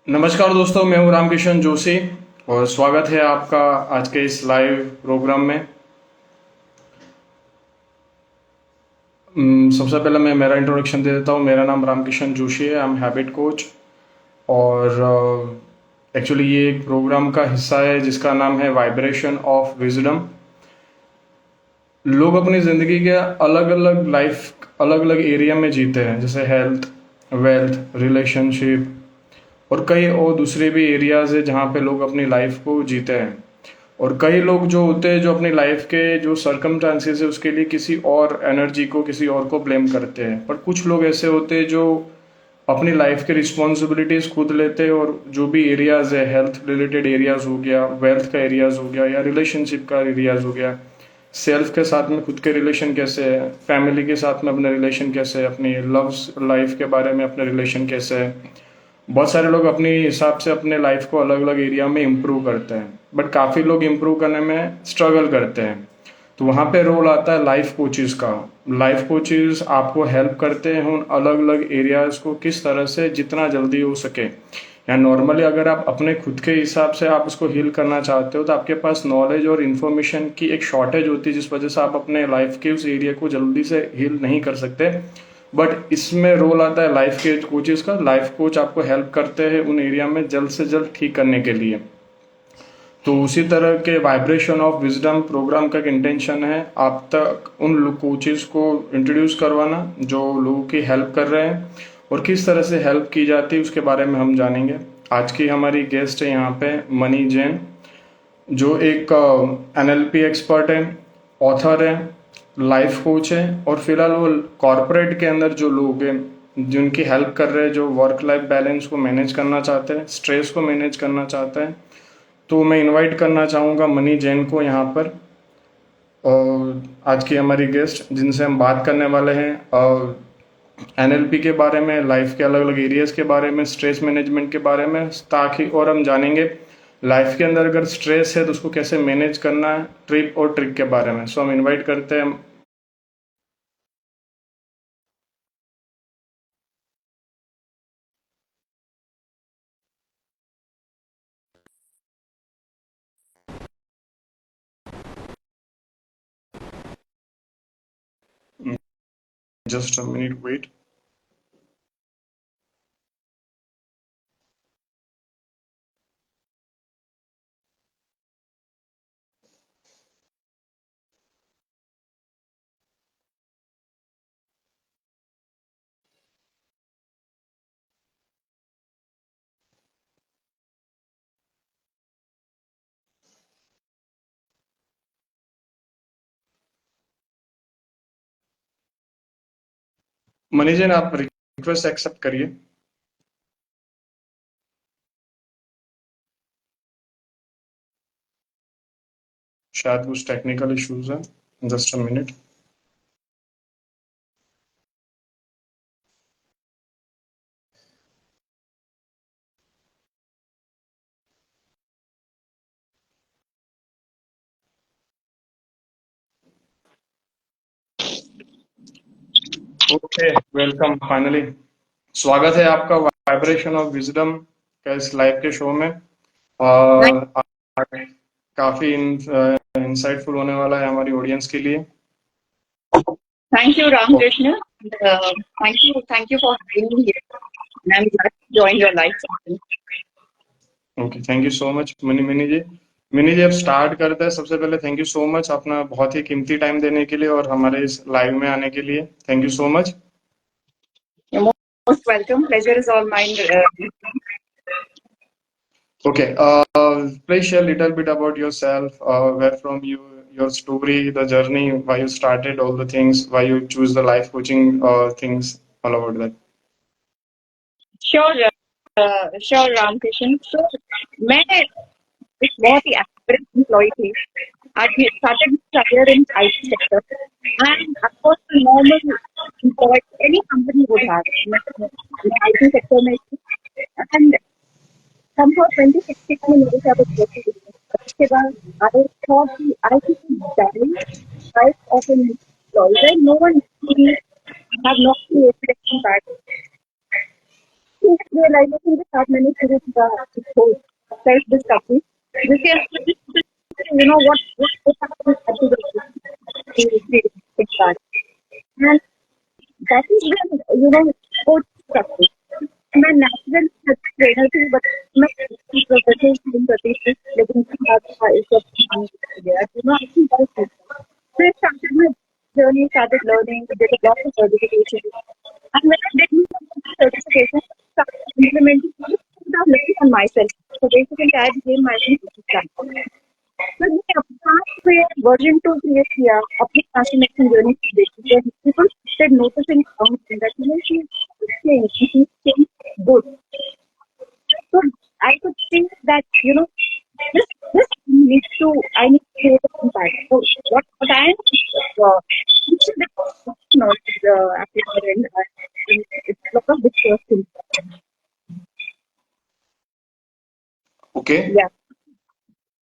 नमस्कार दोस्तों, मैं हूं रामकिशन जोशी और स्वागत है आपका आज के इस लाइव प्रोग्राम में। सबसे पहले मैं मेरा इंट्रोडक्शन दे देता हूं। मेरा नाम रामकिशन जोशी है। आई एम हैबिट कोच और एक्चुअली ये एक प्रोग्राम का हिस्सा है जिसका नाम है वाइब्रेशन ऑफ विजडम। लोग अपनी ज़िंदगी के अलग अलग लाइफ अलग अलग एरिया में जीते हैं, जैसे हेल्थ, वेल्थ, रिलेशनशिप और कई और दूसरे भी एरियाज है जहाँ पे लोग अपनी लाइफ को जीते हैं। और कई लोग जो होते हैं जो अपनी लाइफ के जो सरकमस्टांसेस है उसके लिए किसी और एनर्जी को, किसी और को ब्लेम करते हैं। पर कुछ लोग ऐसे होते हैं जो अपनी लाइफ की रिस्पॉन्सिबिलिटीज खुद लेते हैं और जो भी एरियाज है, हेल्थ रिलेटेड एरियाज हो गया, वेल्थ का एरियाज हो गया या रिलेशनशिप का एरियाज हो गया, सेल्फ के साथ में खुद के रिलेशन कैसे है, फैमिली के साथ में अपने रिलेशन कैसे है, अपनी लव लाइफ के बारे में अपने रिलेशन कैसे है। बहुत सारे लोग अपने हिसाब से अपने लाइफ को अलग अलग एरिया में इम्प्रूव करते हैं, बट काफ़ी लोग इम्प्रूव करने में स्ट्रगल करते हैं। तो वहाँ पे रोल आता है लाइफ कोचेस का। लाइफ कोचेस आपको हेल्प करते हैं उन अलग अलग एरियाज को किस तरह से जितना जल्दी हो सके, या नॉर्मली अगर आप अपने खुद के हिसाब से आप उसको हील करना चाहते हो तो आपके पास नॉलेज और इन्फॉर्मेशन की एक शॉर्टेज होती है जिस वजह से आप अपने लाइफ के उस एरिया को जल्दी से हील नहीं कर सकते। बट इसमें रोल आता है लाइफ के कोचेस का। लाइफ कोच आपको हेल्प करते हैं उन एरिया में जल्द से जल्द ठीक करने के लिए। तो उसी तरह के वाइब्रेशन ऑफ विजडम प्रोग्राम का इंटेंशन है आप तक उन कोचेस को इंट्रोड्यूस करवाना जो लोगों की हेल्प कर रहे हैं, और किस तरह से हेल्प की जाती है उसके बारे में हम जानेंगे। आज की हमारी गेस्ट है यहाँ पे मनी जैन, जो एक एनएलपी एक्सपर्ट है, ऑथर है, लाइफ कोच है, और फिलहाल वो कॉरपोरेट के अंदर जो लोग हैं जिनकी हेल्प कर रहे हैं, जो वर्क लाइफ बैलेंस को मैनेज करना चाहते हैं, स्ट्रेस को मैनेज करना चाहते हैं। तो मैं इनवाइट करना चाहूँगा मनी जैन को यहाँ पर, और आज की हमारी गेस्ट जिनसे हम बात करने वाले हैं एनएलपी के बारे में, लाइफ के अलग अलग एरियाज के बारे में, स्ट्रेस मैनेजमेंट के बारे में, ताकि और हम जानेंगे लाइफ के अंदर अगर स्ट्रेस है तो उसको कैसे मैनेज करना है, ट्रिप और ट्रिक के बारे में। सो हम इनवाइट करते हैं। Just a minute wait. Mani Jain, आप रिक्वेस्ट एक्सेप्ट करिए। शायद कुछ टेक्निकल इश्यूज है। Just a minute. Okay, welcome finally. स्वागत है आपका वाइब्रेशन ऑफ विजडम का इस लाइव के शो में। काफी इंसाइटफुल होने वाला है हमारी ऑडियंस के लिए। Thank you, Ramakrishna. Thank you for having me here. And I'm glad to join your live session. Okay, thank you so much Mini ji. Mini ji, अब स्टार्ट करते हैं। सबसे पहले थैंक यू सो मच अपना बहुत ही कीमती टाइम देने के लिए और हमारे इस लाइव में आने के लिए। Thank you so much. You're most welcome. Pleasure is all mine. Okay, please share a little bit about yourself, where from you, your story, the journey, why you started all the things, why you choose the life coaching things, all about that. Sure, Ramakrishna. So, मैं एक बहुत ही average employee थी. I started my career in IT sector, and of course, the normal employee any company would have. मैं IT sector में थी, and somehow 2016 में मेरे साथ एक दोस्ती हुई. उसके बाद I thought कि I should balance life of an employee where no one really have no creative impact. Realization के साथ मैंने शुरू किया सेल्फ डिस्कवरी, जिसके अंदर what and that is when coach structure. मैं नेचुरल ट्रेनर थी, बट मैं प्रोफेशनल ट्रेन करती थी, लेकिन उसके बाद इस सब गया फिर started my journey, started learning, did a lot of certification, and when I did my certification, started implementing without looking on myself. So basically I became my own platform. फिर मैंने अपने वर्जन 2 क्रिएट किया अपनी transformation journey को देखकर people started noticing that she change good, so I could think that this needs to I need to create an impact. So what I am teaching the application and it's a lot of discussion. Okay.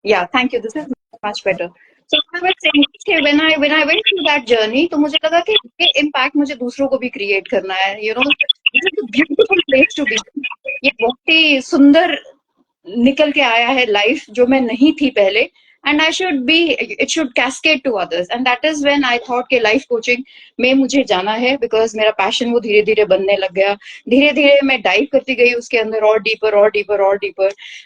Yeah, thank you. This is much better. So I was saying कि when I went through that journey, तो मुझे लगा कि ये impact मुझे दूसरों को भी create करना है. This is a beautiful place to be. ये बहुत ही सुंदर निकल के आया है लाइफ जो मैं नहीं थी पहले, and it should cascade to others, and that is when I thought कि life coaching में मुझे जाना है, because मेरा passion वो धीरे धीरे बनने लग गया. धीरे धीरे मैं dive करती गई उसके अंदर और deeper,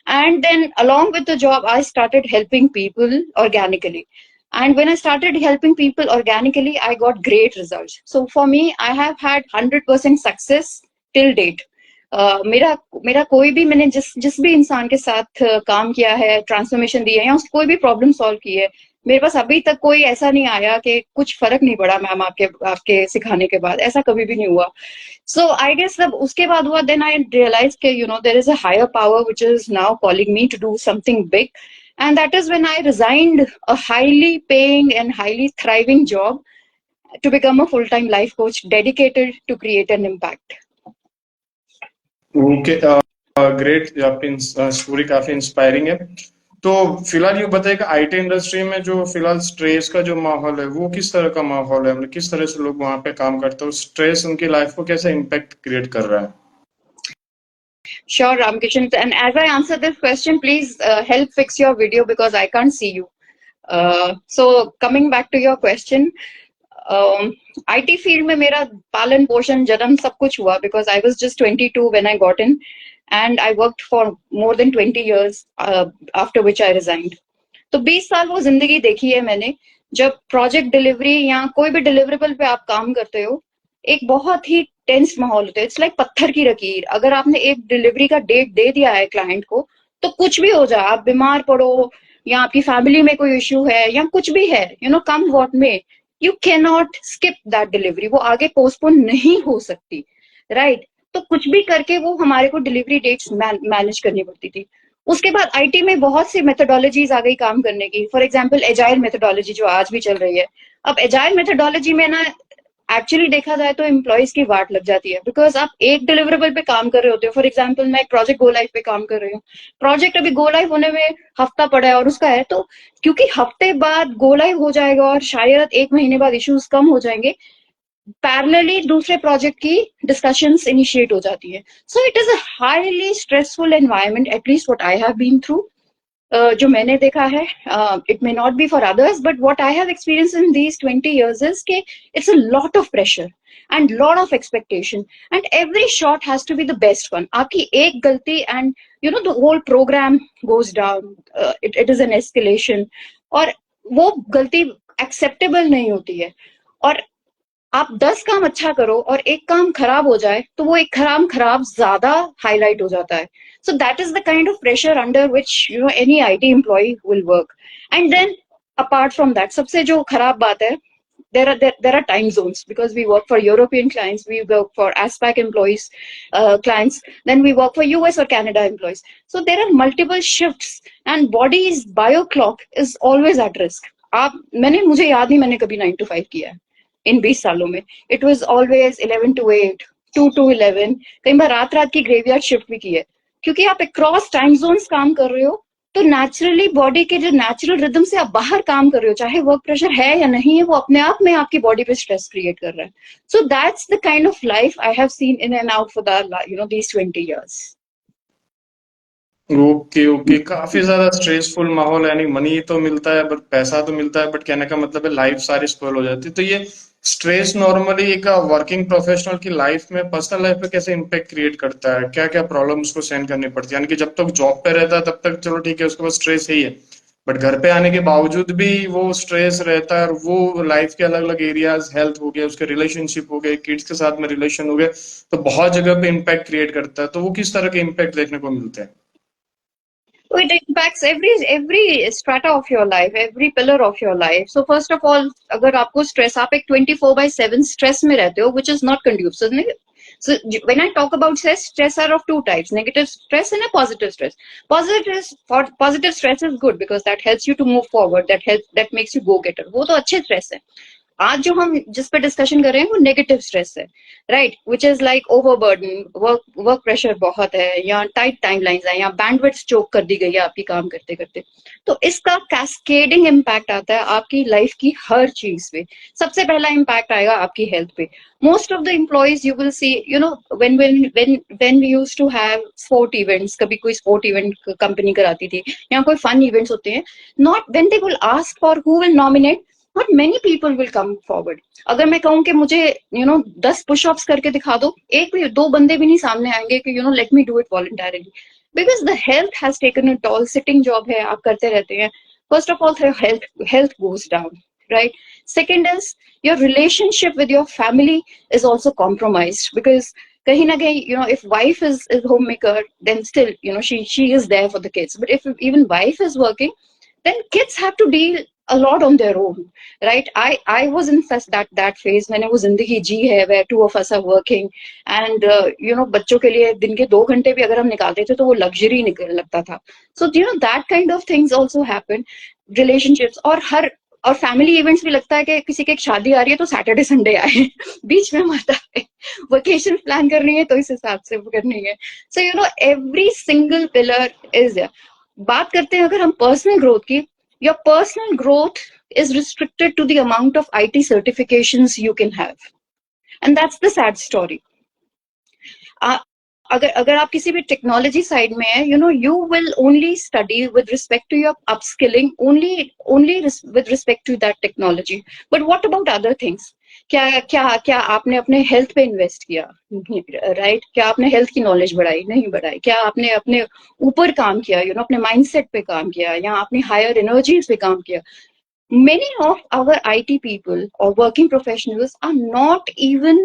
and then along with the job I started helping people organically. And when I started helping people organically, I got great results. So for me, I have had 100% success till date. मेरा कोई भी, मैंने जिस भी इंसान के साथ काम किया है, ट्रांसफॉर्मेशन दी है या कोई भी प्रॉब्लम सॉल्व की है, मेरे पास अभी तक कोई ऐसा नहीं आया कि कुछ फर्क नहीं पड़ा मैम आपके सिखाने के बाद, ऐसा कभी भी नहीं हुआ. सो आई गेस जब उसके बाद हुआ, देन आई रियलाइज के there is a higher power which is now calling me to do something big, and that is when I resigned a highly paying and highly thriving job to become a full-time life coach dedicated to create an impact. Okay, great. आपकी story काफी inspiring है. तो फिलहाल ये बताइए कि IT industry में जो फिलहाल स्ट्रेस का जो माहौल है वो किस तरह का माहौल है, मतलब किस तरह से लोग वहां पे काम करते हैं, स्ट्रेस उनकी लाइफ को कैसे इम्पैक्ट क्रिएट कर रहा है? Sure, Ramkishan. And as I answer this question, please help fix your video because I can't see you. So coming back to your question, IT field में मेरा पालन पोषण जन्म सब कुछ हुआ because I was just 22 when I got in, and I worked for more than 20 years after which I resigned. तो 20 साल वो जिंदगी देखी है मैंने, जब प्रोजेक्ट डिलीवरी या कोई भी डिलीवरेबल पे आप काम करते हो, एक बहुत ही टेंस माहौल होता है. इट्स लाइक पत्थर की लकीर. अगर आपने एक डिलीवरी का डेट दे दिया है क्लाइंट को, तो कुछ भी हो जाए, आप बीमार पड़ो या आपकी फैमिली में कोई इश्यू है या कुछ भी है, कम व्हाट में, you can not skip that delivery. वो आगे पोस्टपोन नहीं हो सकती, राइट? तो कुछ भी करके वो हमारे को डिलीवरी डेट्स मैनेज करनी पड़ती थी. उसके बाद आईटी में बहुत सी मेथोडोलॉजीज आ गई काम करने की. फॉर एग्जांपल एजाइल मेथोडोलॉजी जो आज भी चल रही है. अब एजाइल मेथोडोलॉजी में ना एक्चुअली देखा जाए तो एम्प्लॉइज की वाट लग जाती है, बिकॉज आप एक डिलीवरेबल पे काम कर रहे होते हो. फॉर एग्जांपल मैं एक प्रोजेक्ट गो लाइव पे काम कर रही हूँ, प्रोजेक्ट अभी गो लाइव होने में हफ्ता पड़ा है और उसका है, तो क्योंकि हफ्ते बाद गो लाइव हो जाएगा और शायद 1 महीने बाद इश्यूज कम हो जाएंगे, पैरेलली दूसरे प्रोजेक्ट की डिस्कशंस इनिशिएट हो जाती है. So it is a highly stressful environment, at least what I have been through, जो मैंने देखा है. It may not be for others, but what I have experience in these 20 years is के it's a lot of pressure and lot of expectation, and every shot has to be the best one. आपकी एक गलती and the whole program goes down. It is an escalation, और वो गलती acceptable नहीं होती है. और आप 10 काम अच्छा करो और एक काम खराब हो जाए तो वो एक काम खराब ज्यादा हाईलाइट हो जाता है. So that is the kind of pressure under which any IT employee will work. And then apart from that, सबसे जो खराब बात है, there are time zones, because we work for European clients, we work for ASPAC employees, clients, then we work for US or Canada employees. So there are multiple shifts and body's bio clock is always at risk. मुझे याद नहीं मैंने कभी 9 to 5 किया है इन 20 सालों में. It was always 11 to 8, 2 to 11, कई बार रात की ग्रेवयार्ड शिफ्ट भी की है, क्योंकि आप अक्रॉस टाइम जोन्स काम कर रहे हो. तो नेचुरली बॉडी के जो नेचुरल रिदम से आप बाहर काम कर रहे हो, चाहे वर्क प्रेशर है या नहीं है, वो अपने आप में आपकी बॉडी पे स्ट्रेस क्रिएट कर रहा है. So that's the kind of life I have seen in and out for the these 20 years. Okay okay, काफी ज्यादा स्ट्रेसफुल माहौल है, यानी मनी तो मिलता है बट पैसा तो मिलता है, बट कहने का मतलब है लाइफ सारी स्पॉइल हो जाती है. तो ये स्ट्रेस नॉर्मली एक वर्किंग प्रोफेशनल की लाइफ में, पर्सनल लाइफ में कैसे इम्पेक्ट क्रिएट करता है? क्या क्या प्रॉब्लम उसको सहन करनी पड़ती है? यानी कि जब तक जॉब पे रहता है तब तक चलो ठीक है, उसके पास स्ट्रेस ही है, बट घर पे आने के बावजूद भी वो स्ट्रेस रहता है, और वो लाइफ के अलग अलग एरियाज, हेल्थ हो गए, उसके रिलेशनशिप हो गए, किड्स के साथ में रिलेशन हो गए, तो बहुत जगह पे इम्पैक्ट क्रिएट करता है. तो वो किस तरह के इम्पैक्ट देखने को मिलते हैं? So it impacts every strata of your life, every pillar of your life. So first of all, अगर आपको stress, आप एक 24/7 stress में रहते हो, which is not conducive. So when I talk about stress are of two types: negative stress and a positive stress. Positive stress is good because that helps you to move forward. That makes you go getter. वो तो अच्छे stress है. आज जो हम जिस पे discussion कर रहे हैं वो नेगेटिव स्ट्रेस है, right, which is like overburden, work pressure बहुत है, या टाइट टाइमलाइंस है, या बैंडविड्थ चोक कर दी गई है आपकी काम करते करते. तो इसका कैस्केडिंग इम्पैक्ट आता है आपकी लाइफ की हर चीज पे. सबसे पहला इम्पैक्ट आएगा आपकी हेल्थ पे. Most of the employees you will see, you know, when we used to have sport events, कभी कोई स्पोर्ट इवेंट कंपनी कराती थी या कोई फन इवेंट्स होते हैं, not when they will ask for who will nominate, not many people will come forward. अगर मैं कहूँ कि मुझे 10 पुशअप्स करके दिखा दो, एक भी 2 बंदे भी नहीं सामने आएंगे कि let me do it voluntarily, because the health has taken a toll. Sitting job है, आप करते रहते हैं. First of all, health goes down, right? Second is your relationship with your family is also compromised, because कहीं ना कहीं, if wife is homemaker, then still, she is there for the kids. But if even wife is working, then kids have to deal a lot on their own, right? I was in that phase मैंने वो जिंदगी जी है where 2 of us are working, and बच्चों के लिए दिन के 2 घंटे भी अगर हम निकालते थे तो वो लग्जरी निकल लगता था. So that kind of things also happen. Relationships और फैमिली इवेंट्स भी लगता है कि किसी की एक शादी आ रही है तो सैटरडे संडे आए, बीच में मत आए, वेकेशन प्लान करनी है तो इस हिसाब से वो करनी है. So every single pillar is. बात करते हैं अगर हम पर्सनल ग्रोथ की, your personal growth is restricted to the amount of IT certifications you can have, and that's the sad story. अगर आप किसी भी टेक्नोलॉजी साइड में है, you will only study with respect to your upskilling, only with respect to that technology. But what about other things? क्या आपने अपने health पे इन्वेस्ट किया, राइट? क्या आपने हेल्थ की नॉलेज बढ़ाई, नहीं बढ़ाई? क्या आपने अपने ऊपर काम किया, अपने माइंडसेट पे काम किया, या अपनी हायर एनर्जीज पे काम किया? Many of our IT people or working professionals are not even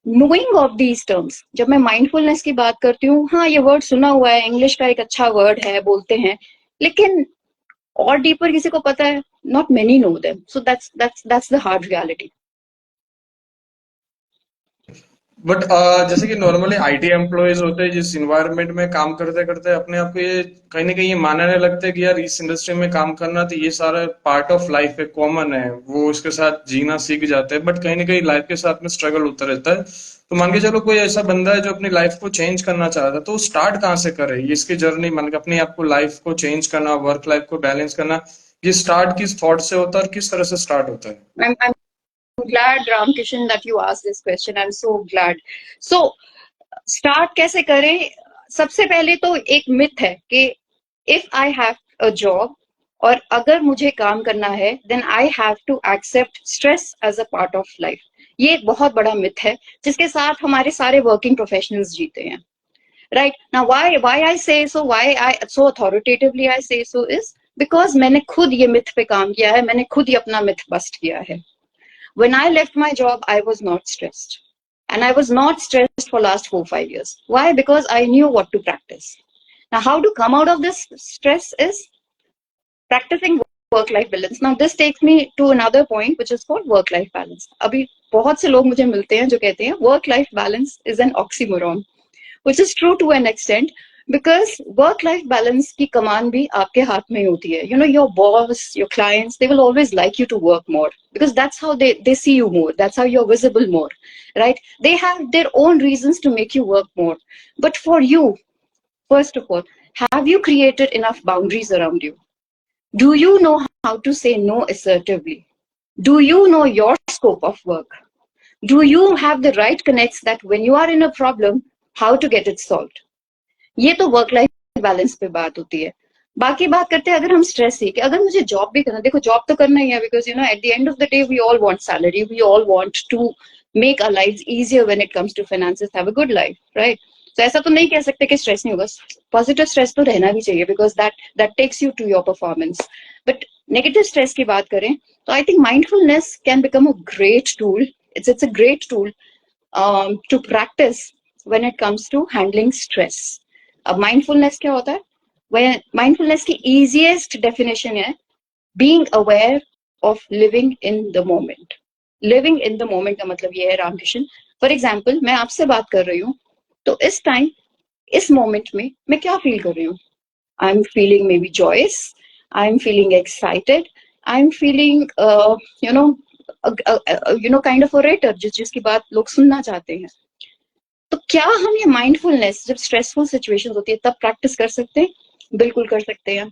knowing of these terms. जब मैं माइंडफुलनेस की बात करती हूँ, हाँ ये वर्ड सुना हुआ है, इंग्लिश का एक अच्छा वर्ड है, बोलते हैं, लेकिन और डीपर किसी को पता है? Not many know them. So that's the hard reality. But जैसे कि नॉर्मली आईटी एम्प्लॉयज होते हैं, जिस इन्वायरमेंट में काम करते करते अपने आप को ये कहीं ना कहीं ये मानने लगता है कि यार इस इंडस्ट्री में काम करना तो ये सारा पार्ट ऑफ लाइफ है, कॉमन है, वो इसके साथ जीना सीख जाते हैं, बट कहीं ना कहीं लाइफ के साथ में स्ट्रगल होता रहता है. तो मान के चलो कोई ऐसा बंदा है जो अपनी लाइफ को चेंज करना चाहता है, तो वो स्टार्ट कहाँ से करे ये इसकी जर्नी? मान के अपनी आपको लाइफ को चेंज करना, वर्क लाइफ को बैलेंस करना, ये स्टार्ट किस थॉट से होता है और किस तरह से स्टार्ट होता है? I'm glad, Ramkishan, that you asked this question. I'm so glad. So, start कैसे करें? सबसे पहले तो एक मिथ है कि if I have a job, और अगर मुझे काम करना है, then I have to accept stress as a part of life. ये एक बहुत बड़ा मिथ है जिसके साथ हमारे सारे वर्किंग प्रोफेशनल्स जीते हैं. Right? Now, why I say so, why I so authoritatively I say so is because मैंने खुद ये मिथ पे काम किया है, मैंने खुद ही अपना मिथ बस्ट किया है. When I left my job, I was not stressed. And I was not stressed for last 4-5 years. Why? Because I knew what to practice. Now, how to come out of this stress is practicing work-life balance. Now, this takes me to another point, which is called work-life balance. अभी बहुत से लोग मुझे मिलते हैं जो कहते हैं work-life balance is an oxymoron, which is true to an extent. Because work-life balance की कमान भी आपके हाथ में होती है. Your boss, your clients, they will always like you to work more because that's how they see you more. That's how you're visible more, right? They have their own reasons to make you work more. But for you, first of all, Have you created enough boundaries around you? Do you know how to say no assertively? Do you know your scope of work? Do you have the right connects that when you are in a problem, how to get it solved? ये तो work life balance पे बात होती है. बाकी बात करते हैं अगर हम स्ट्रेस ही कि अगर मुझे जॉब भी करना, देखो जॉब तो करना ही है, because at the end of the day we all want salary, we all want to make our lives easier when it comes to finances, have a good life, right? तो ऐसा तो नहीं कह सकते कि स्ट्रेस नहीं होगा. पॉजिटिव स्ट्रेस तो रहना भी चाहिए, because that takes you to your performance. But negative stress की बात करें तो I think mindfulness can become a great tool. It's a great tool to practice when it comes to handling stress. अब mindfulness क्या होता है? वह mindfulness की इजीएस्ट डेफिनेशन है being aware of living in the moment. Living in the moment का मतलब ये है रामकृष्ण, फॉर एग्जाम्पल मैं आपसे बात कर रही हूँ तो इस टाइम इस मोमेंट में मैं क्या फील कर रही हूँ? I am feeling maybe joyous, I am feeling excited, I am feeling kind of orator, जिसकी बात लोग सुनना चाहते हैं. तो क्या हम ये माइंडफुलनेस जब स्ट्रेसफुल सिचुएशन होती है तब प्रैक्टिस कर सकते हैं? बिल्कुल कर सकते हैं.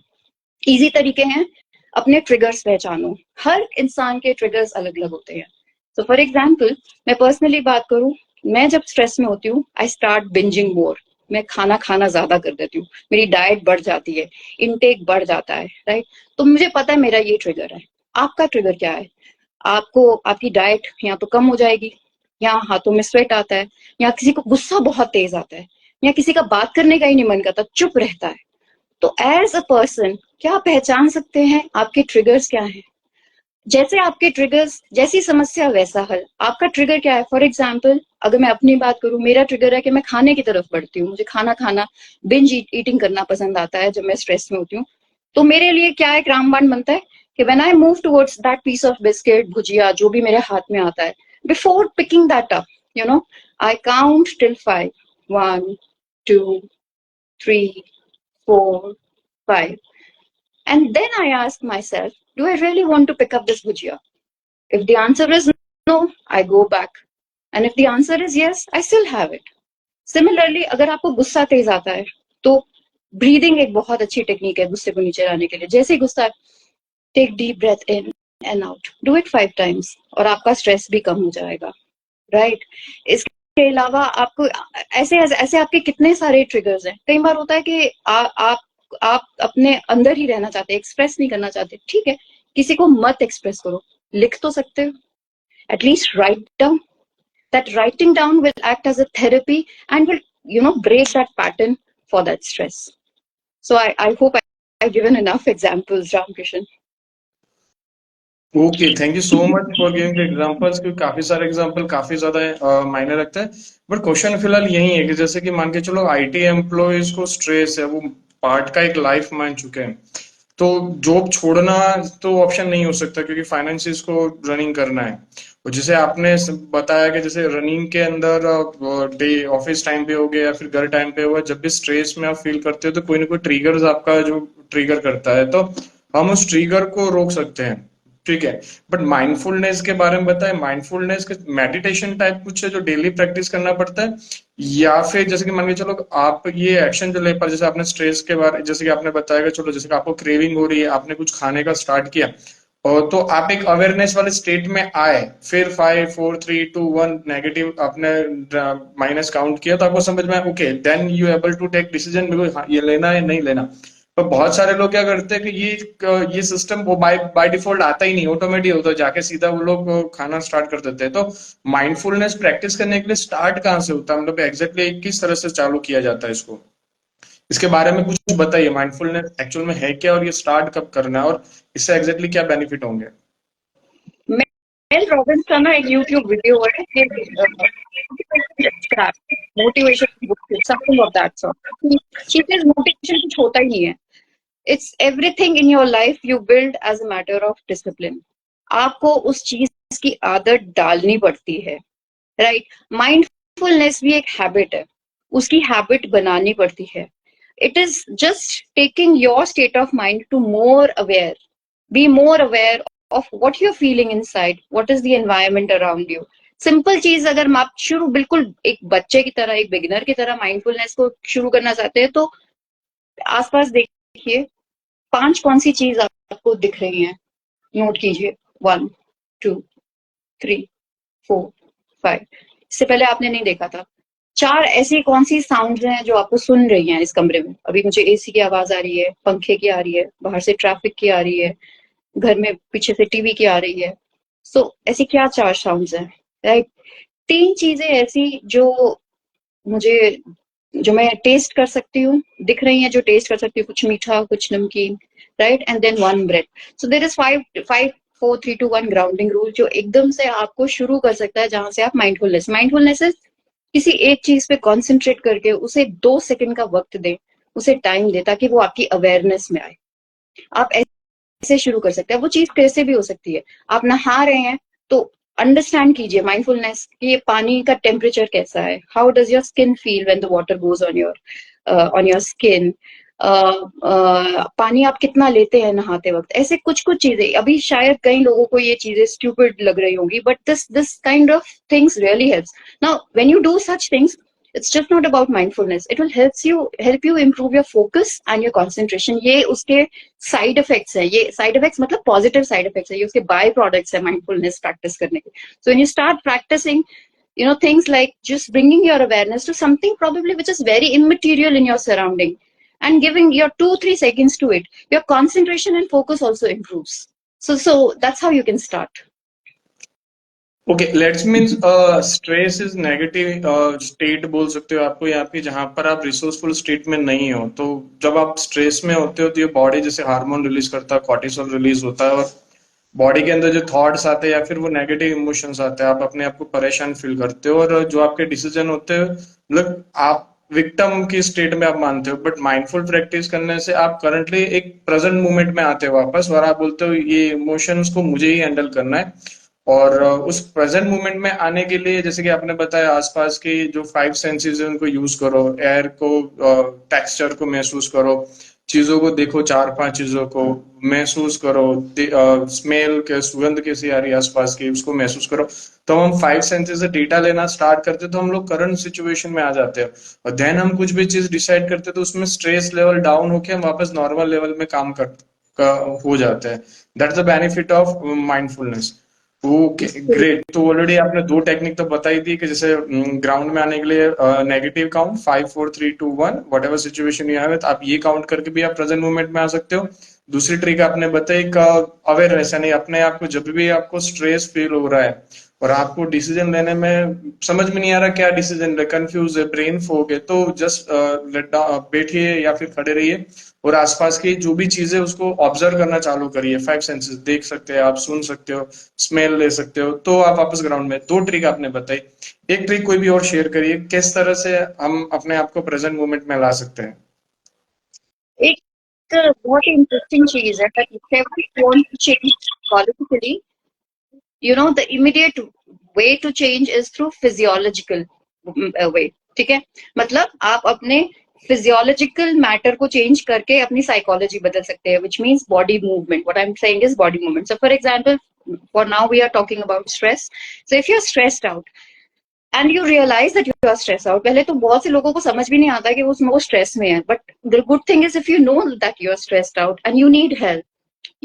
इजी तरीके हैं. अपने ट्रिगर्स पहचानो. हर इंसान के ट्रिगर्स अलग अलग होते हैं. तो फॉर एग्जाम्पल मैं पर्सनली बात करूं, मैं जब स्ट्रेस में होती हूँ आई स्टार्ट बिंजिंग मोर. मैं खाना ज्यादा कर देती हूँ, मेरी डाइट बढ़ जाती है, इनटेक बढ़ जाता है, राइट? तो मुझे पता है मेरा ये ट्रिगर है. आपका ट्रिगर क्या है? आपको आपकी डाइट या तो कम हो जाएगी, या हाथों में स्वेट आता है, या किसी को गुस्सा बहुत तेज आता है, या किसी का बात करने का ही नहीं मन करता, चुप रहता है. तो एज अ पर्सन क्या आप पहचान सकते हैं आपके ट्रिगर्स क्या हैं? जैसे आपके ट्रिगर्स, जैसी समस्या वैसा हल. आपका ट्रिगर क्या है? फॉर एग्जाम्पल अगर मैं अपनी बात करूं, मेरा ट्रिगर है कि मैं खाने की तरफ बढ़ती हूँ. मुझे खाना बिंज ईटिंग करना पसंद आता है जब मैं स्ट्रेस में होती हूँ. तो मेरे लिए क्या एक रामबाण बनता है कि when I move towards that piece of biscuit, bhujia, जो भी मेरे हाथ में आता है, before picking that up, I count till 5. 1, 2, 3, 4, 5. And then I ask myself, do I really want to pick up this bhujia? If the answer is no, I go back. And if the answer is yes, I still have it. Similarly, अगर आपको गुस्सा तेज आता है तो breathing एक बहुत अच्छी technique है गुस्से को नीचे लाने के लिए. जैसे ही गुस्सा, take deep breath in and out, do it 5 times और आपका स्ट्रेस भी कम हो जाएगा, राइट? इसके अलावा आपको ऐसे ऐसे आपके कितने सारे ट्रिगर्स हैं. कई बार होता है कि आप अपने अंदर ही रहना चाहते हैं, एक्सप्रेस नहीं करना चाहते. ठीक है, किसी को मत एक्सप्रेस करो, लिख तो सकते हो. At least write down. That writing down will act as a therapy and will break that pattern for that stress. So I hope I've given enough examples, Ramkishan. Okay, thank you so much for giving the examples, क्योंकि काफी सारे example काफी ज्यादा मायने रखते हैं. But question फिलहाल यही है कि जैसे कि मान के चलो आईटी एम्प्लॉयज को स्ट्रेस है, वो पार्ट का एक लाइफ मान चुके हैं, तो जॉब छोड़ना तो ऑप्शन नहीं हो सकता क्योंकि फाइनेंसिस को रनिंग करना है. और जैसे आपने बताया कि जैसे रनिंग के अंदर डे ऑफिस टाइम पे हो गया या फिर घर टाइम पे हुआ, जब भी स्ट्रेस में आप फील करते हो तो कोई ना कोई ट्रिगर्स आपका जो ट्रिगर करता है, तो हम उस ट्रिगर को रोक सकते हैं. ठीक है. बट माइंडफुलनेस के बारे में बताएं. माइंडफुलनेस के मेडिटेशन टाइप कुछ है जो डेली प्रैक्टिस करना पड़ता है, या फिर जैसे कि मान के चलो आप ये एक्शन जो ले पर, जैसे आपने स्ट्रेस के बारे, जैसे कि आपने बताया कि चलो जैसे कि आपको क्रेविंग हो रही है, आपने कुछ खाने का स्टार्ट किया, और तो आप एक अवेयरनेस वाले स्टेट में आए, फिर 5 4 3 2 1 नेगेटिव आपने माइनस काउंट किया, तो आपको समझ में okay, then you able to take decision, because हाँ, ये लेना है नहीं लेना. तो बहुत सारे लोग क्या करते हैं कि ये सिस्टम वो बाय बाय डिफॉल्ट आता ही नहीं, ऑटोमेटिक होता है, जाके सीधा वो लोग खाना स्टार्ट कर देते हैं. तो माइंडफुलनेस प्रैक्टिस करने के लिए स्टार्ट कहाँ से होता है, मतलब एग्जैक्टली किस तरह से चालू किया जाता है इसको? इसके बारे में कुछ बताइए. माइंडफुलनेस एक्चुअल में है क्या, और ये स्टार्ट कब करना है, और इससे एग्जैक्टली क्या बेनिफिट होंगे? मेल रॉबिन्स का ना एक YouTube वीडियो है कि motivation book, something of that sort. She says motivation कुछ होता ही नहीं है. It's everything in your life you build as a matter of discipline. आपको उस चीज की आदत डालनी पड़ती है, राइट? माइंडफुलनेस भी एक हैबिट है, उसकी हैबिट बनानी पड़ती है. It is just taking your state of mind to more aware, be more aware of what you're feeling inside, what is the environment around you. Simple चीज अगर आप शुरू बिल्कुल एक बच्चे की तरह, एक बिगिनर की तरह माइंडफुलनेस को शुरू करना चाहते हैं, तो आसपास देखिए 5 कौन सी चीज आपको दिख रही है, नोट कीजिए। 1 2 3 4 5, इससे पहले आपने नहीं देखा था। 4 ऐसी कौन सी साउंड्स हैं जो आपको सुन रही हैं इस कमरे में? अभी मुझे एसी की आवाज आ रही है, पंखे की आ रही है, बाहर से ट्रैफिक की आ रही है, घर में पीछे से टीवी की आ रही है। सो ऐसी क्या 4 साउंड्स हैं, राइट? 3 चीजें ऐसी मुझे जो मैं टेस्ट कर सकती हूँ, दिख रही हैं जो टेस्ट कर सकती हूँ, कुछ मीठा कुछ नमकीन, right? And then 1 breath. So there is 5 4 3 2 1 grounding rule जो एकदम से आपको शुरू कर सकता है, जहां से आप माइंडफुलनेस इज किसी एक चीज पे कॉन्सेंट्रेट करके उसे 2 सेकंड का वक्त दें, उसे टाइम दे, ताकि वो आपकी अवेयरनेस में आए। आप ऐसे शुरू कर सकते हैं। वो चीज कैसे भी हो सकती है। आप नहा रहे हैं तो अंडरस्टैंड कीजिए माइंडफुलनेस कि ये पानी का टेम्परेचर कैसा है, how does your skin feel when the water goes on your skin, पानी आप कितना लेते हैं नहाते वक्त। ऐसे कुछ कुछ चीजें, अभी शायद कई लोगों को ये चीजें स्टूपिड लग रही होंगी, but this kind of things really helps. Now when you do such things, it's just not about mindfulness, it will help you improve your focus and your concentration. ये उसके साइड इफेक्ट्स है, ये side effects मतलब positive side effects है, ये उसके by products है mindfulness practice करने के। So when you start practicing things like just bringing your awareness to something probably which is very immaterial in your surrounding and giving your 2 3 seconds to it, your concentration and focus also improves. So that's how you can start. Okay, let's means stress is negative state बोल सकते हो आपको यहाँ पे, जहां पर आप resourceful state में नहीं हो। तो जब आप स्ट्रेस में होते हो तो ये बॉडी जैसे हार्मोन रिलीज करता है, कॉर्टिसोल रिलीज होता है, और बॉडी के अंदर जो थॉट्स आते हैं या फिर वो नेगेटिव इमोशंस आते हैं, आप अपने आप को परेशान फील करते हो, और जो आपके डिसीजन होते हैं मतलब आप विक्टिम की स्टेट में आप मानते हो। बट माइंडफुल प्रैक्टिस करने से आप करंटली एक प्रेजेंट मोमेंट में आते हो वापस, और आप बोलते हो ये इमोशंस को मुझे ही हैंडल करना है। और उस प्रेजेंट मोमेंट में आने के लिए जैसे कि आपने बताया आसपास की जो 5 सेंसेस है उनको यूज करो, एयर को, टेक्सचर को महसूस करो, चीजों को देखो, 4 5 चीजों को महसूस करो, स्मेल के सुगंध कैसी आ रही है आसपास की उसको महसूस करो। तो हम 5 सेंसेस से डेटा लेना स्टार्ट करते तो हम लोग करंट सिचुएशन में आ जाते हैं, और देन हम कुछ भी चीज डिसाइड करते तो उसमें स्ट्रेस लेवल डाउन होके हम वापस नॉर्मल लेवल में काम हो जाते हैं। That's the benefit of mindfulness. Okay, great. तो ऑलरेडी आपने 2 टेक्निक तो बताई दी कि जैसे ग्राउंड में आने के लिए negative count 5 4 3 2 1, what ever situation you have, आप ये काउंट करके भी आप प्रेजेंट मोमेंट में आ सकते हो। दूसरी ट्रिक आपने बताई का अवेयरनेस, यानी अपने आप को जब भी आपको स्ट्रेस फील हो रहा है और आपको डिसीजन लेने में समझ में नहीं आ रहा क्या डिसीजन ले, कंफ्यूज है, ब्रेन फोग है, तो जस्ट बैठिए या फिर खड़े रहिए और आसपास की जो भी चीजें उसको ऑब्जर्व करना चालू करिए। 5 सेंसेस देख सकते हैं आप, सुन सकते हो, स्मेल ले सकते हो, तो आप वापस ग्राउंड में। 2 ट्रिक आपने बताई, एक ट्रिक कोई भी और शेयर करिए किस तरह से हम अपने आप को प्रेजेंट मोमेंट में ला सकते हैं। एक बहुत ही इंटरेस्टिंग चीज है that if ever you want to change psychologically, the immediate way to change is through physiological way. ठीक है, मतलब आप अपने फिजियोलॉजिकल मैटर को चेंज करके अपनी साइकोलॉजी बदल सकते हैं, which means body movement. What I'm saying is body movement. So for example, for now we are talking about stress. So if you're stressed out and you realize that you are stressed out, पहले तो बहुत से लोगों को समझ भी नहीं आता कि वो स्ट्रेस में है, but the good thing is if you know that you are stressed out and you need help,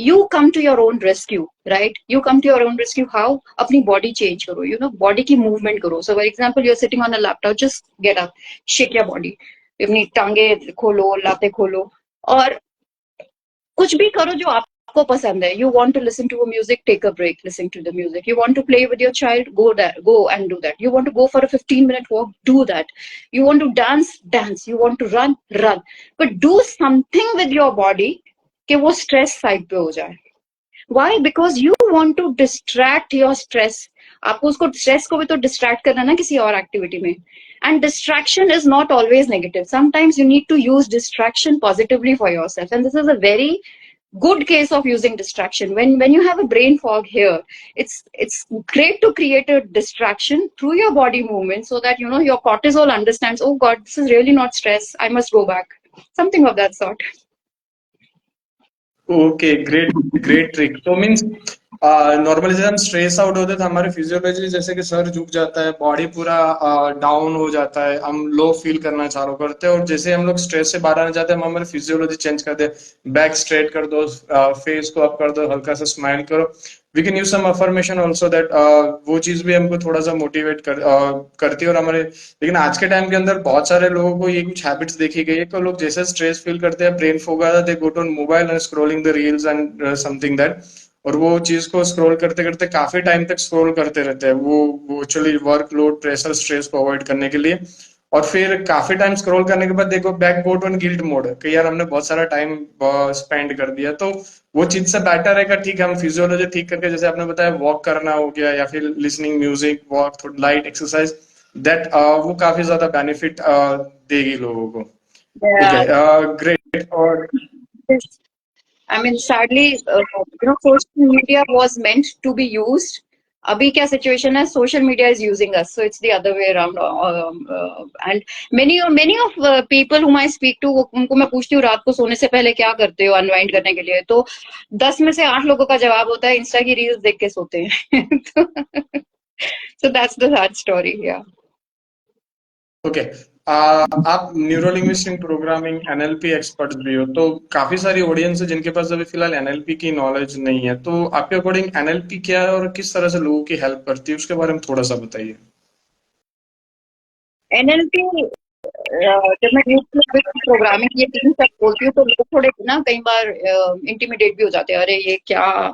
you come to your own rescue, right? You come to your own rescue. How? अपनी body change करो, body की movement करो. So for example, you're sitting on a laptop, just get up, shake your body, अपनी टांगे खोलो, लाते खोलो, और कुछ भी करो जो आपको पसंद है. You want to listen to a music, take a break, listen to the music. You want to play with your child, go and do that. You want to go for a 15-minute walk, do that. You want to dance. You want to run. But do something with your body कि वो stress side पे हो जाए. Why? Because you want to distract your stress. आपको उसको stress को भी तो डिस्ट्रैक्ट करना ना किसी और एक्टिविटी में. And distraction is not always negative. Sometimes you need to use distraction positively for yourself. And this is a very good case of using distraction. When you have a brain fog here, it's great to create a distraction through your body movement so that your cortisol understands, oh God, this is really not stress. I must go back. Something of that sort. Okay, great great trick. तो means normally जैसे हम stress out होते हैं तो हमारे physiology जैसे कि sir झुक जाता है, बॉडी पूरा डाउन हो जाता है, हम लो फील करना चालू करते हैं, और जैसे हम लोग स्ट्रेस से बाहर आना चाहते हैं हम हमारे फिजियोलॉजी चेंज करते हैं, बैक स्ट्रेट कर दो, फेस को अप कर दो, हल्का सा स्माइल करो। We can use some affirmation also that वो चीज भी हमको थोड़ा सा मोटिवेट करती है। और हमारे, लेकिन आज के टाइम के अंदर बहुत सारे लोगों को ये कुछ हैबिट्स देखी गई है कि लोग जैसे स्ट्रेस फील करते हैं, ब्रेन फोक आता है, they go to mobile and scrolling the reels and something that, और वो चीज को स्क्रॉल करते करते काफी टाइम तक स्क्रॉल करते रहते हैं, वो एक्चुअली वर्कलोड, प्रेशर, स्ट्रेस को अवॉइड करने के लिए। और फिर काफी टाइम स्क्रॉल करने के बाद देखो back go to an guilt mode कि यार हमने बहुत सारा टाइम स्पेंड कर दिया। तो वो चीज से बेटर है कि ठीक है हम फिजियोलॉजी ठीक करके, जैसे आपने बताया वॉक करना हो गया, या फिर लिसनिंग म्यूजिक, वॉक, थोड़ी लाइट एक्सरसाइज, दैट वो काफी ज्यादा बेनिफिट देगी लोगों को। Okay, Yeah. ग्रेट। और This- I mean, sadly, social media was meant to be used. Abhi kya situation hai? Social media is using us, so it's the other way around. And many of people whom I speak to, उनको मैं पूछती हूँ रात को सोने से पहले क्या करते हो अनवाइंड करने के लिए, तो 10 में से 8 लोगों का जवाब होता है इंस्टा की रील्स देख के सोते हैं। So that's the sad story. Yeah. Okay, आप neuro linguistic programming NLP expert भी हो, तो काफी सारी ऑडियंस है जिनके पास अभी फिलहाल एनएलपी की नॉलेज नहीं है, तो आपके अकॉर्डिंग एनएलपी क्या है और किस तरह से लोगों की हेल्प करती है, उसके बारे में थोड़ा सा बताइए। NLP, जब मैं न्यूक्लियर प्रोग्रामिंग ये 3 शब्द बोलती हूँ तो लोग थोड़े ना कई बार इंटिमिडेट भी हो जाते हैं, अरे ये क्या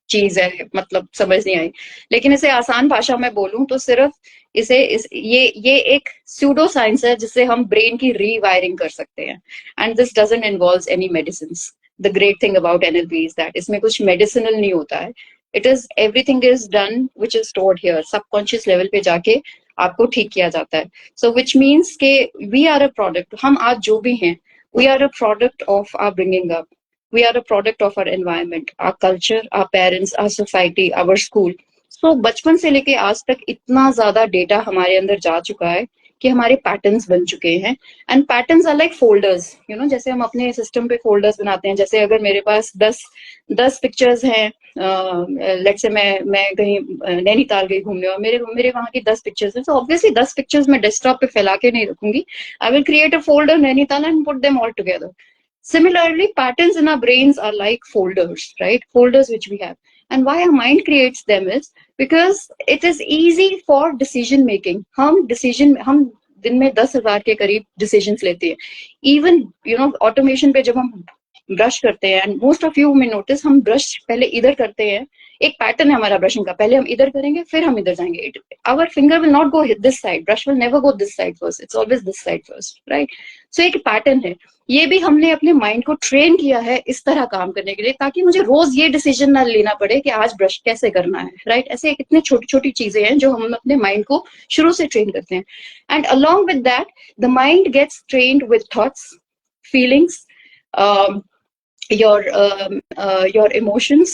चीज है, मतलब समझ नहीं आई। लेकिन इसे आसान भाषा में बोलूं तो सिर्फ ये एक स्यूडो साइंस है जिससे हम ब्रेन की रीवायरिंग कर सकते हैं, and this doesn't involve any medicine. The great thing about NLP is that इसमें कुछ मेडिसिनल नहीं होता है। It is everything is done which is stored here, subconscious level पे जाके आपको ठीक किया जाता है। सो विच मीन्स के वी आर अ प्रोडक्ट, हम आज जो भी हैं, we are a product of our bringing up, we are a product of our environment, our culture, our parents, our society, our school. So बचपन से लेके आज तक इतना ज्यादा डेटा हमारे अंदर जा चुका है कि हमारे पैटर्न्स बन चुके हैं, and patterns are like folders, जैसे हम अपने सिस्टम पे फोल्डर्स बनाते हैं। जैसे अगर मेरे पास 10 पिक्चर्स हैं, लेट से मैं कहीं नैनीताल गई घूमने और मेरे मेरे वहां की 10 पिक्चर्स हैं, तो ऑब्वियसली 10 पिक्चर्स मैं डेस्कटॉप पे फैला के नहीं रखूंगी। I will create a folder Nainital and put them all together. Similarly, patterns in our brains are like folders, right? Folders which we have. And why our mind creates them is because it is easy for decision making. हम दिन में 10,000 के करीब decisions लेते हैं। Even, automation पे जब हम ब्रश करते हैं, एंड मोस्ट ऑफ यू में नोटिस, हम ब्रश पहले इधर करते हैं। एक पैटर्न है हमारा ब्रशिंग का, पहले हम इधर करेंगे फिर हम इधर जाएंगे। Our finger will not go this side, brush will never go this side first, it's always this side first, right? So एक पैटर्न है। ये भी हमने अपने माइंड को ट्रेन किया है इस तरह काम करने के लिए, ताकि मुझे रोज ये डिसीजन ना लेना पड़े कि आज ब्रश कैसे करना है, राइट? ऐसे कितने छोटी छोटी चीजें हैं जो हम अपने माइंड को शुरू से ट्रेन करते हैं। And along with that the mind gets trained with thoughts, feelings, your emotions,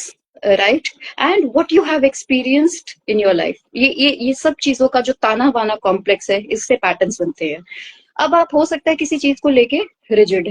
right? And what you have experienced in your life, ये सब चीजों का जो ताना बाना कॉम्प्लेक्स है, इससे पैटर्न्स बनते हैं। अब आप हो सकता है किसी चीज को लेके रिजिड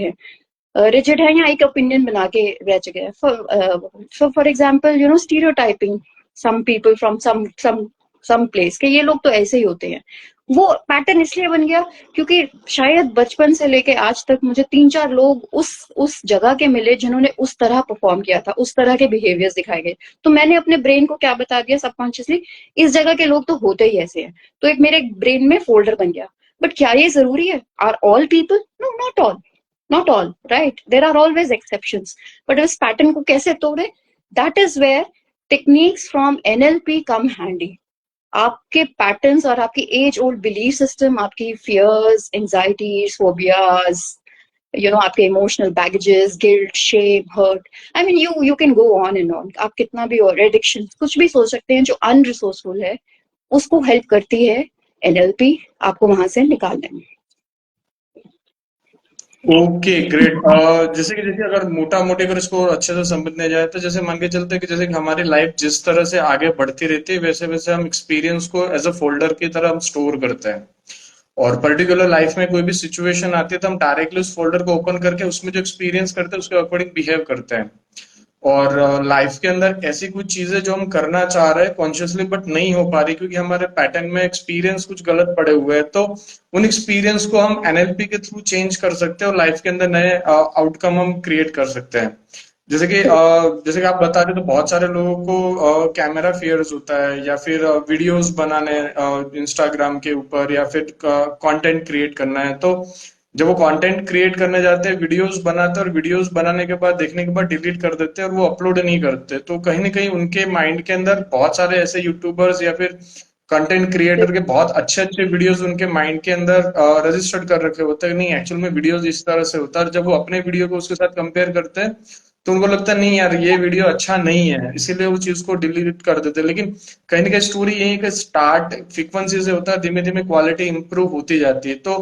है या एक ओपिनियन बना के रह चुके हैं। For example, stereotyping some people from some place के, ये लोग तो ऐसे ही होते हैं। वो पैटर्न इसलिए बन गया क्योंकि शायद बचपन से लेके आज तक मुझे 3-4 लोग उस जगह के मिले जिन्होंने उस तरह परफॉर्म किया था, उस तरह के बिहेवियर्स दिखाए गए। तो मैंने अपने ब्रेन को क्या बता दिया सबकॉन्शियसली, इस जगह के लोग तो होते ही ऐसे हैं, तो एक मेरे ब्रेन में फोल्डर बन गया। बट क्या ये जरूरी है? Are all people? No, not all, right? There are always exceptions. But इस पैटर्न को कैसे तोड़े? That is where techniques from NLP come handy. आपके पैटर्न्स और आपकी एज ओल्ड बिलीफ सिस्टम, आपकी फियर्स, एंजाइटीज, फोबियाज, आपके emotional baggages, guilt, shame, hurt, I mean you can go on and on. आप कितना भी, और एडिक्शन, कुछ भी सोच सकते हैं जो अनरिसोर्सफुल है, उसको हेल्प करती है एनएलपी आपको वहां से निकालने में। Okay, great. जैसे अगर मोटा मोटी अगर इसको अच्छे से समझने जाए तो जैसे मान के चलते हैं कि जैसे कि हमारी लाइफ जिस तरह से आगे बढ़ती रहती है, वैसे वैसे हम एक्सपीरियंस को एज अ फोल्डर की तरह हम स्टोर करते हैं, और पर्टिकुलर लाइफ में कोई भी सिचुएशन आती है तो हम डायरेक्टली उस फोल्डर को ओपन करके उसमें जो एक्सपीरियंस करते हैं उसके अकॉर्डिंग बिहेव करते हैं। और लाइफ के अंदर ऐसी कुछ चीजें जो हम करना चाह रहे हैं कॉन्शियसली बट नहीं हो पा रही क्योंकि हमारे पैटर्न में एक्सपीरियंस कुछ गलत पड़े हुए हैं, तो उन एक्सपीरियंस को हम एनएलपी के थ्रू चेंज कर सकते हैं और लाइफ के अंदर नए आउटकम हम क्रिएट कर सकते हैं। जैसे कि आप बता रहे हो, तो बहुत सारे लोगों को कैमरा फियर्स होता है या फिर वीडियोस बनाने इंस्टाग्राम के ऊपर या फिर कंटेंट क्रिएट करना है, तो जब वो कंटेंट क्रिएट करने जाते हैं वीडियोस बनाते हैं और वीडियोस बनाने के बाद देखने के बाद डिलीट कर देते हैं और वो अपलोड नहीं करते, तो कहीं ना कहीं उनके माइंड के अंदर बहुत सारे ऐसे यूट्यूबर्स या फिर कंटेंट क्रिएटर के बहुत अच्छे अच्छे वीडियोस उनके माइंड के अंदर रजिस्टर्ड कर रखे होते हैं, नहीं एक्चुअल में वीडियोस इस तरह से होता है, और जब वो अपने वीडियो को उसके साथ कंपेयर करते हैं तो उनको लगता है नहीं यार ये वीडियो अच्छा नहीं है, इसीलिए वो चीज को डिलीट कर देते हैं। लेकिन कहीं ना कहीं स्टोरी यही कि स्टार्ट फ्रीक्वेंसी से होता है, धीमे धीमे क्वालिटी इंप्रूव होती जाती है। तो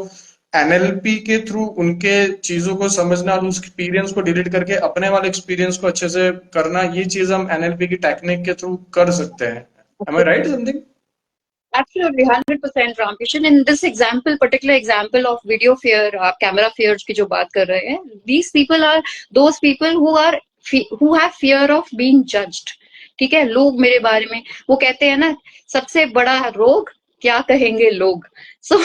एनएलपी के थ्रू उनके चीजों को समझना और उस एक्सपीरियंस को डिलीट करके अपने वाले एक्सपीरियंस को अच्छे से करना, ये चीज हम एनएलपी की टेक्निक के थ्रू कर सकते हैं। M I right something? Absolutely, 100% Ramkishan. In this example, particular example of video fear, आप camera fears की जो बात कर रहे हैं, these people are those people who have fear of being judged. ठीक है, लोग मेरे बारे में, वो कहते हैं ना, सबसे बड़ा रोग क्या कहेंगे लोग। So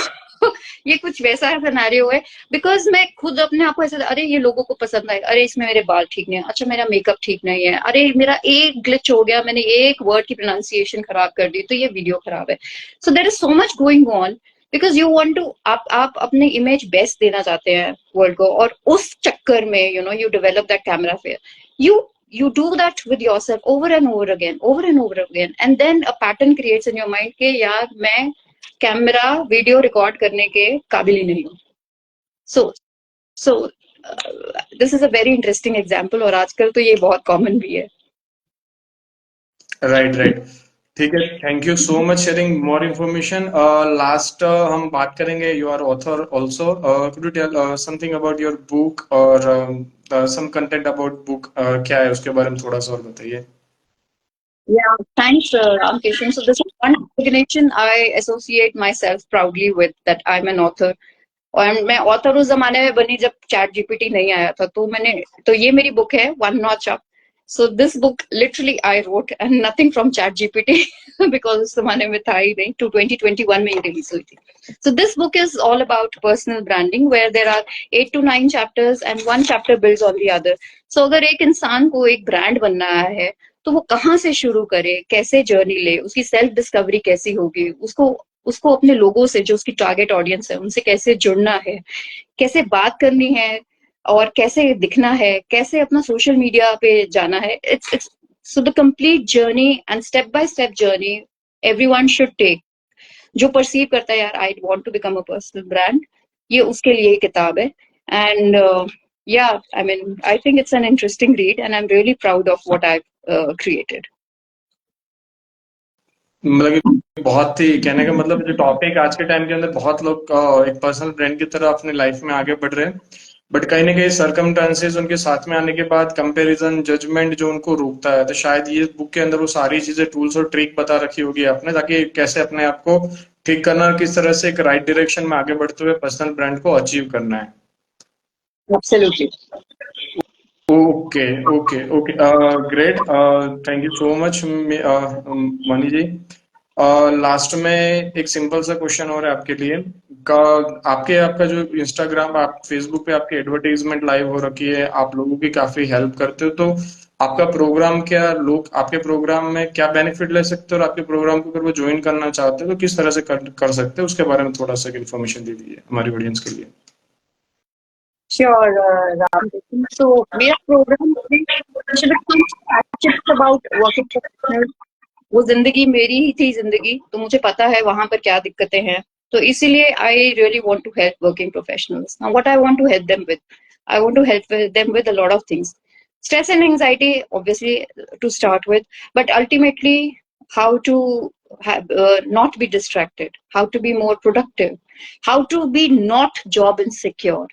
ये कुछ वैसा सिनेरियो है, बिकॉज मैं खुद अपने आप को ऐसा, अरे ये लोगों को पसंद आए, अरे इसमें मेरे बाल ठीक नहीं है, अच्छा मेरा मेकअप ठीक नहीं है, अरे मेरा एक ग्लिच हो गया, मैंने एक वर्ड की प्रोनाउंसिएशन खराब कर दी तो ये वीडियो खराब है। So there is so much going on because you want to, आप अपने इमेज बेस्ट देना चाहते हैं वर्ल्ड को, और उस चक्कर में you develop that camera fair, you do that with yourself over and over again, and then a pattern creates in your mind कि यार मैं कैमरा वीडियो रिकॉर्ड करने के काबिल ही नहीं हूँ। So this is a very interesting example, और आजकल तो ये बहुत कॉमन भी है। राइट राइट, ठीक है, thank you so much sharing more information. Last हम बात करेंगे, you are author also, could you tell something about your book और सम कंटेंट अबाउट बुक, क्या है उसके बारे में थोड़ा सा और बताइए। Yeah, thanks, Ramkishan. So this is one designation I associate myself proudly with, that I'm an author. और मैं ऑथर उस जमाने में बनी जब चैट जीपीटी नहीं आया था, तो ये मेरी बुक है, one notch up. So this book literally I wrote and nothing from chat GPT because उस जमाने में था ही नहीं, 2021 में ये रिलीज हुई थी। So this book is all about personal branding, where there are 8 to 9 chapters and one chapter builds on the other. So अगर एक इंसान को एक ब्रांड बनना है तो वो कहाँ से शुरू करे, कैसे जर्नी ले, उसकी सेल्फ डिस्कवरी कैसी होगी, उसको अपने लोगों से, जो उसकी टारगेट ऑडियंस है, उनसे कैसे जुड़ना है, कैसे बात करनी है, और कैसे दिखना है, कैसे अपना सोशल मीडिया पे जाना है। It's so the complete journey and step by step journey everyone should take. जो परसीव करता है यार I want to become a personal brand, ये उसके लिए किताब है। And yeah, I mean, I think it's an interesting read and I'm really proud of what I've created. मतलब कि बहुत ही, कहने का मतलब जो टॉपिक आज के टाइम के अंदर बहुत लोग एक पर्सनल ब्रांड की तरह अपने लाइफ में आगे बढ़ रहे हैं, बट कहीं ना कहीं सरकमस्टेंसेस उनके साथ में आने के बाद कंपैरिजन जजमेंट जो उनको रोकता है, तो शायद ये बुक के अंदर वो सारी चीजें, टूल्स और ट्रिक बता रखी होगी आपने, ताकि कैसे अपने आप को ठीक करना और किस तरह से एक राइट डायरेक्शन में आगे बढ़ते हुए पर्सनल ब्रांड को अचीव करना है। Absolutely. Okay okay okay, great, thank you so much money ji. लास्ट में एक सिंपल सा क्वेश्चन और है आपके लिए, का आपका जो इंस्टाग्राम, आप फेसबुक पे आपकी एडवर्टाइजमेंट लाइव हो रखी है, आप लोगों की काफी हेल्प करते हो, तो आपका प्रोग्राम क्या, लोग आपके प्रोग्राम में क्या बेनिफिट ले सकते हैं, और आपके प्रोग्राम को अगर वो ज्वाइन करना चाहते हो तो किस तरह से कर सकते हैं, उसके बारे में थोड़ा सा इन्फॉर्मेशन दे दीजिए हमारी ऑडियंस के लिए। Sure, Ram. So, मेरा प्रोग्राम about working professionals, वो जिंदगी मेरी ही थी जिंदगी, तो मुझे पता है वहां पर क्या दिक्कतें हैं, तो इसीलिए I really want to help working professionals. Now what I want to help them with, I want to help them with a lot of things, stress and anxiety obviously to start with, but ultimately how to not be distracted, how to be more productive, how to be not job insecure,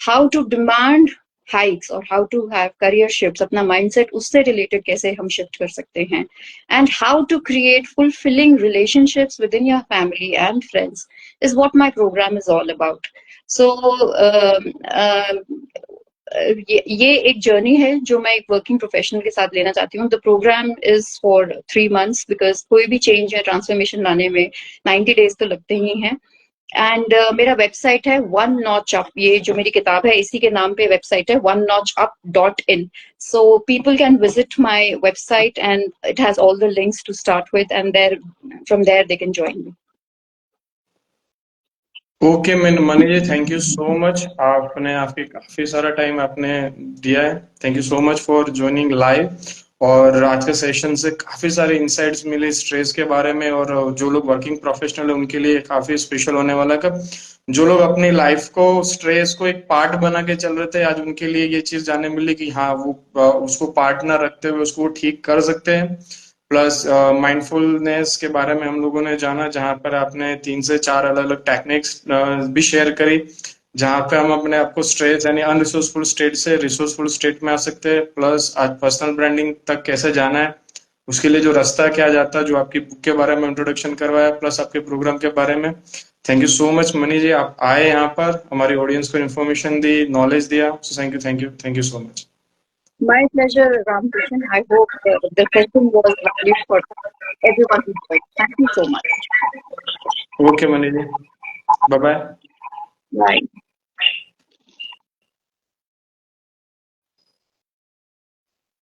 how to demand hikes or how to have career shifts, अपना mindset उससे related कैसे हम shift कर सकते हैं, and how to create fulfilling relationships within your family and friends is what my program is all about. So ये एक journey है जो मैं एक वर्किंग प्रोफेशनल के साथ लेना चाहती हूँ. The program is for 3 months because कोई भी चेंज या ट्रांसफॉर्मेशन लाने में 90 days तो लगते ही हैं. एंड मेरा वेबसाइट है वन नॉच अप. ये जो मेरी किताब है इसी के नाम पे वेबसाइट है onenotchup.in. So people can visit my website and it has all the links to start with, and there from there they can join me. Okay Mani ji, thank you so much. आपने आपके काफी सारा टाइम आपने दिया है. Thank you so much for joining live. और आज के सेशन से काफी सारे इंसाइट्स मिले स्ट्रेस के बारे में, और जो लोग वर्किंग प्रोफेशनल है उनके लिए काफी स्पेशल होने वाला है. कब जो लोग अपनी लाइफ को स्ट्रेस को एक पार्ट बना के चल रहे थे, आज उनके लिए ये चीज जानने मिली कि हाँ वो उसको पार्ट ना रखते हुए उसको ठीक कर सकते हैं. प्लस माइंडफुलनेस के बारे में हम लोगों ने जाना, जहां पर आपने 3 से 4 अलग अलग टेक्निक्स भी शेयर करी, जहां पे हम अपने आप को स्ट्रेस यानी अनरिसोर्सफुल स्टेट से रिसोर्सफुल स्टेट में आ सकते हैं. प्लस आज पर्सनल ब्रांडिंग तक कैसे जाना है, उसके लिए जो रास्ता क्या जाता है, जो आपकी बुक के बारे में इंट्रोडक्शन करवाया, प्लस आपके प्रोग्राम के बारे में. Thank you so much money ji, आप आए यहाँ पर, हमारी ऑडियंस को इन्फॉर्मेशन दी, नॉलेज दिया. So thank you, thank you, thank you so much. My pleasure, Ramkishan. I hope the session was valued for everyone who joined. Thank you so much. Okay Mani ji, bye bye. Bye.